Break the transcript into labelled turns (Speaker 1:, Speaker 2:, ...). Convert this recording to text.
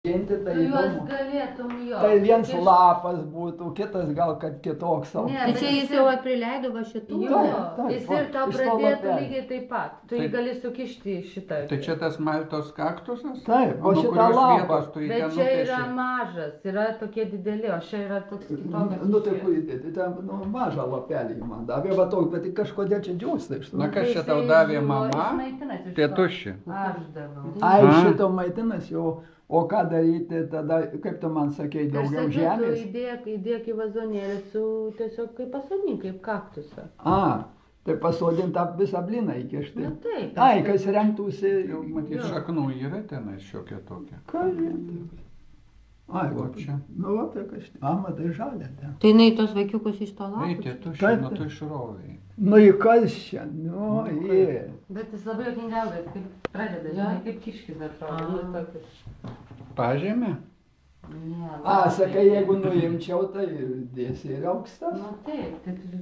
Speaker 1: Tai
Speaker 2: Tu juos
Speaker 1: įdomu.
Speaker 2: galėtum jo.
Speaker 1: Tai viens lapas būtų, kitas gal kad kitoks.
Speaker 2: Ne,
Speaker 3: Tai čia jis jau prileido va šitų?
Speaker 2: Jo,
Speaker 1: Taip,
Speaker 2: jis
Speaker 1: va,
Speaker 2: ir tau
Speaker 1: iš to
Speaker 2: pradėtų
Speaker 1: lapelio.
Speaker 2: lygiai taip pat. Tu jį
Speaker 4: Taip.
Speaker 2: gali sukišti į šitą.
Speaker 4: Tai čia tas Maltos kaktusas?
Speaker 1: Taip, o
Speaker 4: nuo
Speaker 1: šitą
Speaker 4: kurios
Speaker 1: lapą.
Speaker 4: vietos tu jį
Speaker 2: Bet
Speaker 4: ten
Speaker 2: čia yra
Speaker 4: nupeši?
Speaker 2: mažas, yra tokie dideli, o čia yra toks kitoks.
Speaker 1: Nu tai kur įdėti, ten mažą lapelį man davė, va toks, bet kažkodėl čia džiūsta iš to.
Speaker 4: Na kas čia tau davė mama? Tėtuši.
Speaker 2: Aš daviau.
Speaker 1: Ai,
Speaker 4: A.
Speaker 1: šito maitinas jau, o ką daryti tada, kaip tu man sakei,
Speaker 2: Aš
Speaker 1: daugiau
Speaker 2: sakiau, tu
Speaker 1: žemės?
Speaker 2: įdėk į vazonėlį su tiesiog kaip pasodink, kaip kaktusą.
Speaker 1: A, tai pasodint tą visą bliną įkišti.
Speaker 2: Na taip.
Speaker 1: Ai, kas remtųsi.
Speaker 4: Jau matyt
Speaker 2: Jo.
Speaker 4: šaknų yra tenais šiokia tokia.
Speaker 1: Ką jie? Ai, va
Speaker 4: Va čia.
Speaker 1: Nu, va, tai kažkaip. A, matai žalia ten.
Speaker 3: Tai jinai tos vaikiukus iš to
Speaker 4: Ei,
Speaker 3: lapų?
Speaker 4: tėtuši,
Speaker 1: Taip.
Speaker 4: nu tu išrovai.
Speaker 1: Nu, į kas čia? Nu, jie.
Speaker 2: Bet jis labai jokingiausias, kaip pradeda, žinai, kaip kiškis atrodo. Nu, tokius.
Speaker 4: Pažemė?
Speaker 2: Ne,
Speaker 1: A, sakai, jeigu nuimčiau, tai dėsi ir aukštą.
Speaker 2: Nu taip, tai tu